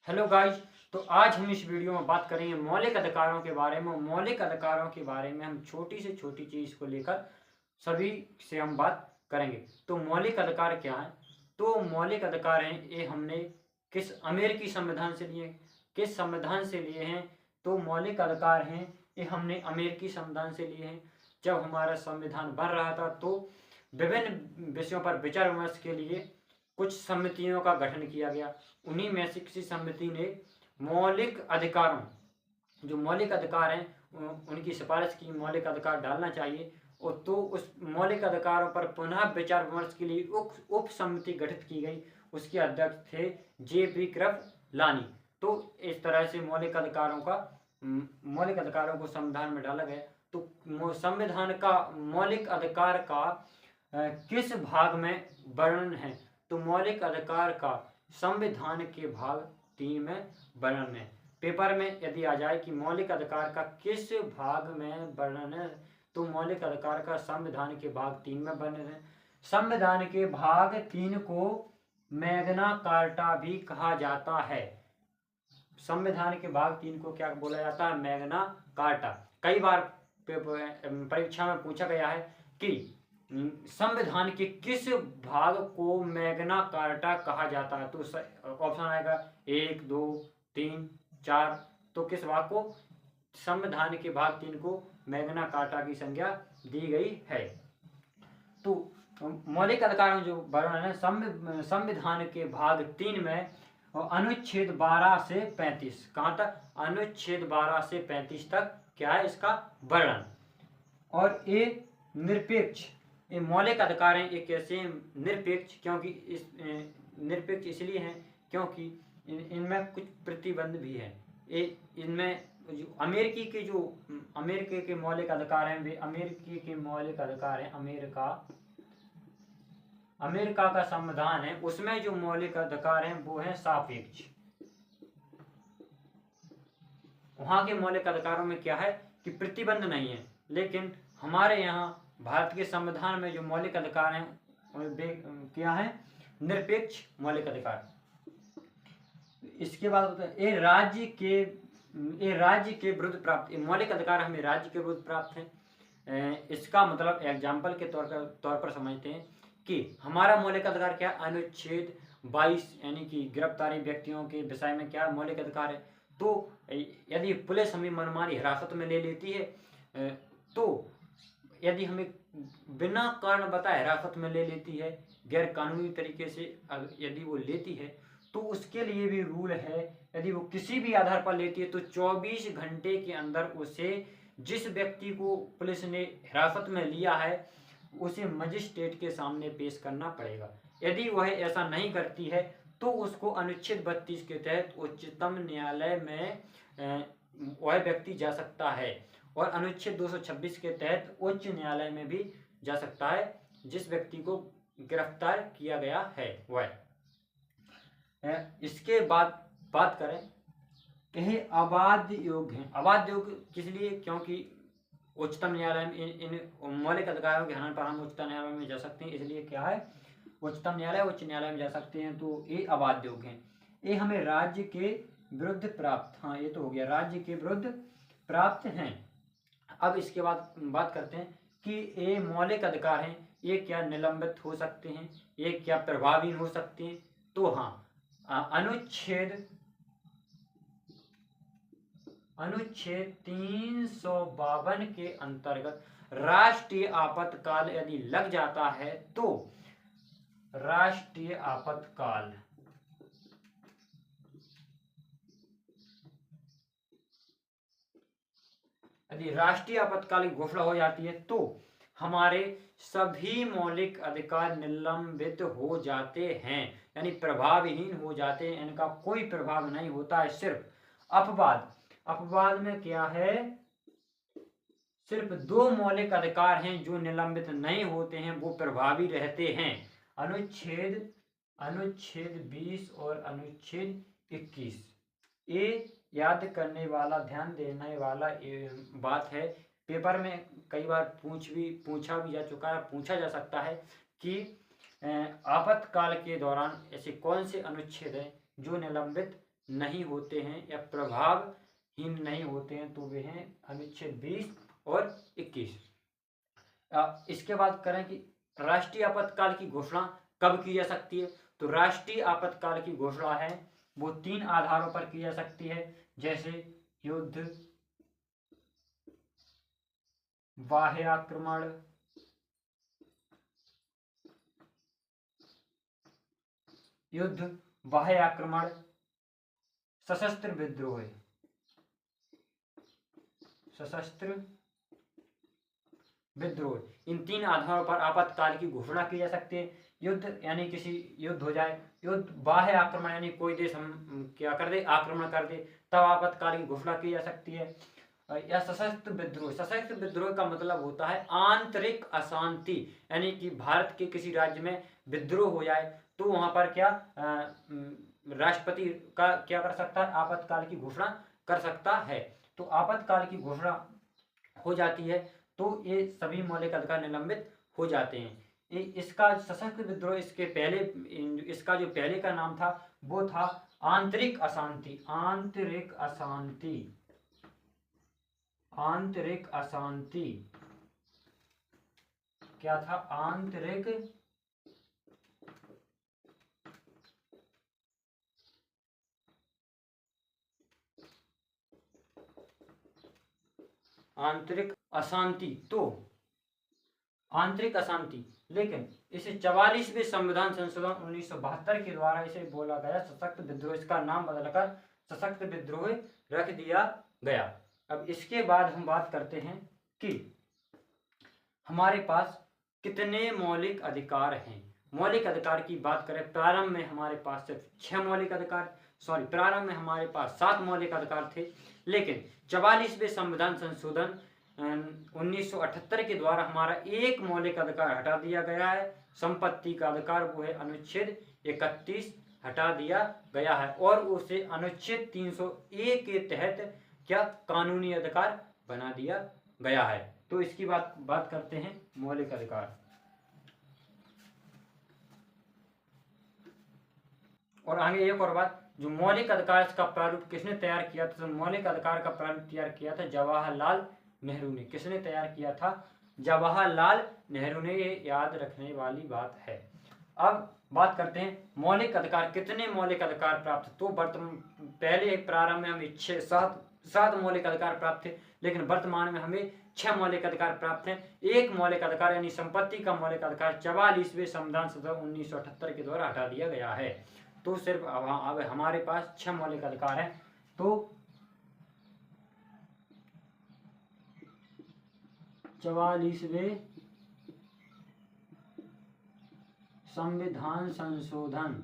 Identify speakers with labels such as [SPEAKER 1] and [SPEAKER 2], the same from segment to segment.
[SPEAKER 1] Hello guys. तो आज हम इस वीडियो में बात करेंगे मौलिक अधिकारों के बारे में। मौलिक अधिकारों के बारे में हम छोटी से छोटी चीज़ को लेकर सभी से हम बात करेंगे। तो मौलिक अधिकार क्या है? तो मौलिक अधिकार हैं ये हमने किस अमेरिकी संविधान से लिए, किस संविधान से लिए हैं? तो मौलिक अधिकार हैं ये हमने अमेरिकी संविधान से लिए हैं। जब हमारा संविधान बन रहा था तो विभिन्न विषयों पर विचार विमर्श के लिए कुछ समितियों का गठन किया गया। उन्हीं में से किसी समिति ने मौलिक अधिकारों, जो मौलिक अधिकार हैं, उनकी सिफारिश की मौलिक अधिकार डालना चाहिए। और तो उस मौलिक अधिकारों पर पुनः विचार विमर्श के लिए उप समिति गठित की गई। उसके अध्यक्ष थे जे.पी. कृपलानी। तो इस तरह से मौलिक अधिकारों को संविधान में डाला गया। तो संविधान का मौलिक अधिकार का किस भाग में वर्णन है? तो मौलिक अधिकार का संविधान के भाग 3 में वर्णन है। पेपर में यदि आ जाए कि मौलिक अधिकार का किस भाग में वर्णन है, तो मौलिक अधिकार का संविधान के भाग 3 में वर्णन है। संविधान के भाग 3 को मैग्ना कार्टा भी कहा जाता है। संविधान के भाग 3 को क्या बोला जाता है? Magna carta. कई बार परीक्षा में पूछा गया है कि संविधान के किस भाग को मैग्ना कार्टा कहा जाता है? तो ऑप्शन आएगा 1, 2, 3, 4। तो किस भाग को? संविधान के भाग 3 को मैग्ना कार्टा की संज्ञा दी गई है। तो मौलिक अधिकारों जो वर्णन है संविधान के भाग 3 में अनुच्छेद 12 से 35, कहाँ तक? अनुच्छेद 12 से 35 तक क्या है इसका वर्णन। और ये निरपेक्ष, ये मौलिक अधिकार हैं, ये कैसे निरपेक्ष? क्योंकि निरपेक्ष इसलिए हैं क्योंकि इनमें कुछ प्रतिबंध भी है। इनमें जो अमेरिकी के मौलिक अधिकार हैं, वे अमेरिकी के मौलिक अधिकार हैं। अमेरिका का संविधान है, उसमें जो मौलिक अधिकार हैं वो है सापेक्ष। वहां के मौलिक अधिकारों में क्या है कि प्रतिबंध नहीं है। लेकिन हमारे यहाँ भारत के संविधान में जो मौलिक अधिकार हैं वे क्या है? निरपेक्ष मौलिक अधिकार। इसके बाद ये राज्य के विरुद्ध प्राप्त, मौलिक अधिकार हमें राज्य के विरुद्ध प्राप्त है। इसका मतलब एग्जाम्पल के तौर पर समझते हैं कि हमारा मौलिक अधिकार क्या? अनुच्छेद 22 यानी कि गिरफ्तारी व्यक्तियों के विषय में क्या मौलिक अधिकार है। तो यदि पुलिस हमें मनमानी हिरासत में ले लेती है, तो यदि हमें बिना कारण बताए हिरासत में ले लेती है, गैर कानूनी तरीके से यदि वो लेती है, तो उसके लिए भी रूल है। यदि वो किसी भी आधार पर लेती है तो 24 घंटे के अंदर उसे, जिस व्यक्ति को पुलिस ने हिरासत में लिया है, उसे मजिस्ट्रेट के सामने पेश करना पड़ेगा। यदि वह ऐसा नहीं करती है तो उसको अनुच्छेद 32 के तहत उच्चतम न्यायालय में वह व्यक्ति जा सकता है। और अनुच्छेद 226 के तहत उच्च न्यायालय में भी जा सकता है, जिस व्यक्ति को गिरफ्तार किया गया है वह। इसके बाद बात करें कि अबाध्य योग्य हैं। अबाध्य योग्य किस लिए? क्योंकि उच्चतम न्यायालय में इन मौलिक अधिकारों के हनन पर हम उच्चतम न्यायालय में जा सकते हैं, इसलिए क्या है? उच्चतम न्यायालय, उच्च न्यायालय में जा सकते हैं। तो ये अबाध्य योग्य हैं। ये हमें राज्य के विरुद्ध प्राप्त, हाँ ये तो हो गया, राज्य के विरुद्ध प्राप्त हैं। अब इसके बाद बात करते हैं कि ये मौलिक अधिकार हैं, ये क्या निलंबित हो सकते हैं, ये क्या प्रभावी हो सकते हैं? तो हाँ, अनुच्छेद 352 के अंतर्गत राष्ट्रीय आपातकाल यदि लग जाता है तो राष्ट्रीय आपातकाल, यदि राष्ट्रीय आपातकाल की घोषणा हो जाती है तो हमारे सभी मौलिक अधिकार निलंबित हो जाते हैं, यानी प्रभावहीन हो जाते हैं। इनका कोई प्रभाव नहीं होता है। सिर्फ अपवाद में क्या है? सिर्फ 2 मौलिक अधिकार हैं जो निलंबित नहीं होते हैं, वो प्रभावी रहते हैं। अनुच्छेद 20 और अनुच्छेद 21। ये याद करने वाला, ध्यान देने वाला बात है। पेपर में कई बार पूछा भी जा चुका है, पूछा जा सकता है कि आपातकाल के दौरान ऐसे कौन से अनुच्छेद हैं जो निलंबित नहीं होते हैं या प्रभावहीन नहीं होते हैं, तो वे हैं अनुच्छेद 20 और 21। इसके बाद करें कि राष्ट्रीय आपातकाल की घोषणा कब की जा सकती है। तो राष्ट्रीय आपातकाल की घोषणा है वो 3 आधारों पर की जा सकती है, जैसे युद्ध, बाह्य आक्रमण, बाह्य आक्रमण, सशस्त्र विद्रोह, इन 3 आधारों पर आपातकाल की घोषणा की जा सकती है। युद्ध यानी किसी युद्ध हो जाए, युद्ध, बाह्य आक्रमण यानी कोई देश हम क्या कर दे, आक्रमण कर दे, तब आपातकाल की घोषणा की जा सकती है। या सशस्त्र विद्रोह का मतलब होता है आंतरिक अशांति, यानी कि भारत के किसी राज्य में विद्रोह हो जाए तो वहां पर क्या राष्ट्रपति का क्या कर सकता है, आपातकाल की घोषणा कर सकता है। तो आपातकाल की घोषणा हो जाती है तो ये सभी मौलिक अधिकार निलंबित हो जाते हैं। इसका सशस्त्र विद्रोह, इसके पहले इसका जो पहले का नाम था वो था आंतरिक अशांति। आंतरिक अशांति क्या था, आंतरिक अशांति। तो आंतरिक अशांति, लेकिन इसे 44वें संविधान संशोधन 1972 के द्वारा इसे बोला गया सशक्त विद्रोह, इसका नाम बदलकर सशक्त विद्रोह रख दिया गया। अब इसके बाद हम बात करते हैं कि हमारे पास कितने मौलिक अधिकार हैं। मौलिक अधिकार की बात करें, प्रारंभ में हमारे पास सिर्फ 6 मौलिक अधिकार, प्रारंभ में हमारे पास 7 मौलिक अधिकार थे, लेकिन 44वें संविधान संशोधन 1978 के द्वारा हमारा एक मौलिक अधिकार हटा दिया गया है, संपत्ति का अधिकार, वो है अनुच्छेद 31 हटा दिया गया है और उसे अनुच्छेद 300A के तहत क्या कानूनी अधिकार बना दिया गया है। तो इसकी बात करते हैं मौलिक अधिकार। और आगे एक और बात, जो मौलिक अधिकार का प्रारूप किसने तैयार किया था, तो मौलिक अधिकार का प्रारूप तैयार किया था जवाहरलाल नेहरू ने। किसने तैयार किया था, जवाहरलाल नेहरू ने। ये याद रखने वाली बात है। अब बात करते हैं मौलिक अधिकार, कितने मौलिक अधिकार प्राप्त, तो पहले प्रारंभ में हमें 7 मौलिक अधिकार प्राप्त थे, लेकिन वर्तमान में हमें 6 मौलिक अधिकार प्राप्त हैं। एक मौलिक अधिकार यानी संपत्ति का मौलिक अधिकार 44वें संविधान संशोधन 1978 के द्वारा हटा दिया गया है। तो सिर्फ अब हमारे पास 6 मौलिक अधिकार हैं। तो 44वें संविधान संशोधन,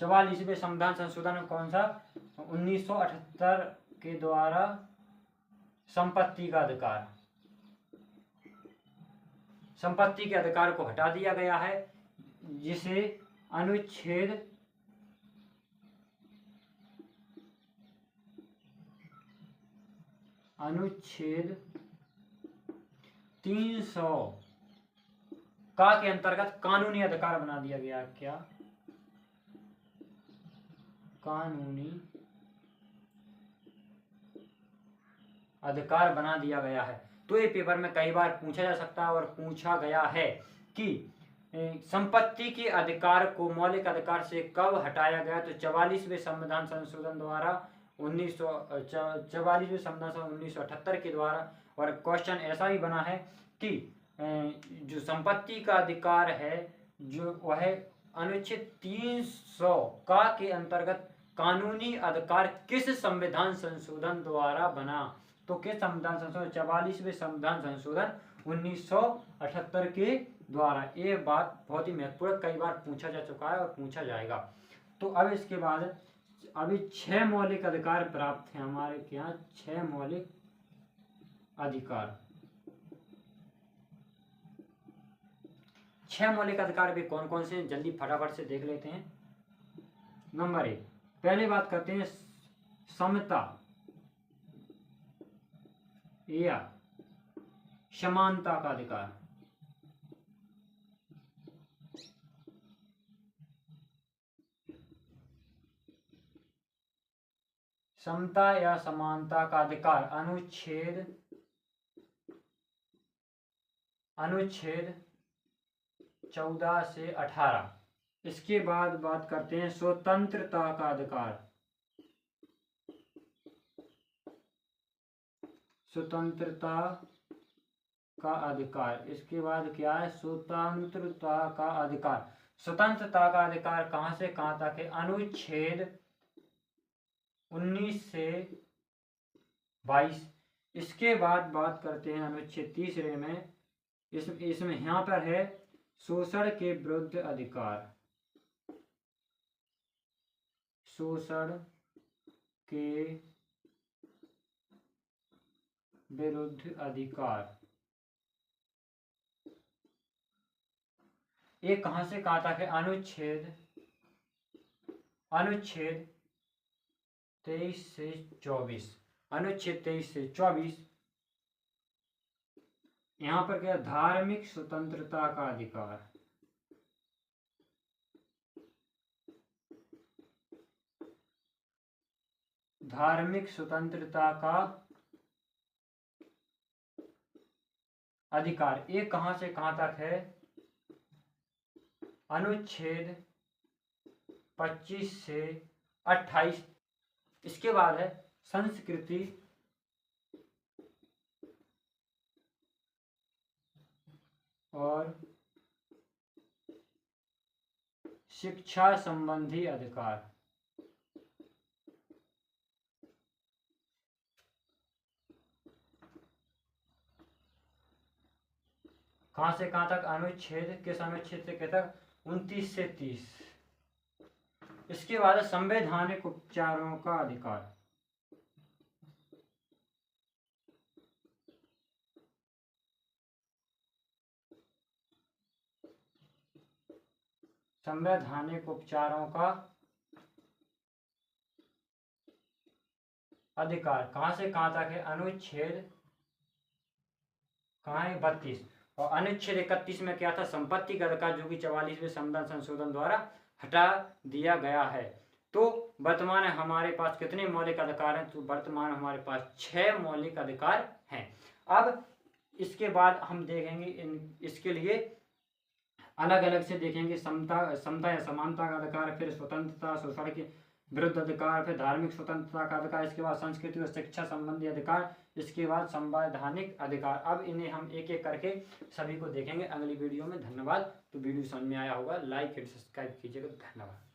[SPEAKER 1] 44वें संविधान संशोधन कौन सा, 1978 के द्वारा संपत्ति का अधिकार, संपत्ति के अधिकार को हटा दिया गया है, जिसे अनुच्छेद 300 का के अंतर्गत कानूनी अधिकार बना दिया गया। क्या, कानूनी अधिकार बना दिया गया है। तो ये पेपर में कई बार पूछा जा सकता है और पूछा गया है कि संपत्ति के अधिकार को मौलिक अधिकार से कब हटाया गया, तो 44वें संविधान संशोधन द्वारा 44वें संविधान संशोधन 1978 के द्वारा। और क्वेश्चन ऐसा ही बना है कि जो संपत्ति का अधिकार है जो वह अनुच्छेद 300 का के अंतर्गत कानूनी अधिकार किस संविधान संशोधन द्वारा बना, तो किस संविधान संशोधन, 44वें संविधान संशोधन 1978 के द्वारा। ये बात बहुत ही महत्वपूर्ण, कई बार पूछा जा चुका है और पूछा जाएगा। तो अब इसके बाद अभी 6 मौलिक अधिकार प्राप्त हैं हमारे क्या, 6 मौलिक अधिकार। 6 मौलिक अधिकार भी कौन कौन से, जल्दी फटाफट से देख लेते हैं। नंबर 1, पहले बात करते हैं समता या समानता का अधिकार। समता या समानता का अधिकार अनुच्छेद 14 से 18। इसके बाद बात करते हैं स्वतंत्रता का अधिकार। स्वतंत्रता का अधिकार, इसके बाद क्या है? स्वतंत्रता का अधिकार। स्वतंत्रता का अधिकार कहां से कहां तक है? अनुच्छेद 19 से 22। इसके बाद बात करते हैं अनुच्छेद 30 में। इसमें यहां पर है शोषण के विरुद्ध अधिकार। शोषण के विरुद्ध अधिकार। ये कहां से कहां तक है? अनुच्छेद 23 से 24। अनुच्छेद 23 से 24। यहां पर क्या? धार्मिक स्वतंत्रता का अधिकार। धार्मिक स्वतंत्रता का अधिकार। ये कहां से कहां तक है? अनुच्छेद 25 से 28। इसके बाद है संस्कृति और शिक्षा संबंधी अधिकार। कहां से कहां तक? अनुच्छेद, किस अनुच्छेद से क्या तक? 29 से 30। इसके बाद संवैधानिक उपचारों का अधिकार। संवैधानिक उपचारों का अधिकार कहां से कहां तक है? अनुच्छेद कहां है? 32। और अनुच्छेद 31 में क्या था? संपत्ति का अधिकार, जो कि 44वें संविधान संशोधन द्वारा हटा दिया गया है। तो वर्तमान हमारे पास कितने मौलिक अधिकार हैं? तो वर्तमान हमारे पास 6 मौलिक अधिकार हैं। अब इसके बाद हम देखेंगे इसके लिए अलग अलग से देखेंगे। समता या समानता का अधिकार, फिर स्वतंत्रता, शोषण के विरुद्ध अधिकार, फिर धार्मिक स्वतंत्रता का अधिकार, इसके बाद संस्कृति और शिक्षा संबंधी अधिकार, इसके बाद संवैधानिक अधिकार। अब इन्हें हम एक एक करके सभी को देखेंगे अगली वीडियो में। धन्यवाद। तो वीडियो समझ में आया होगा, लाइक एंड सब्सक्राइब कीजिएगा। धन्यवाद।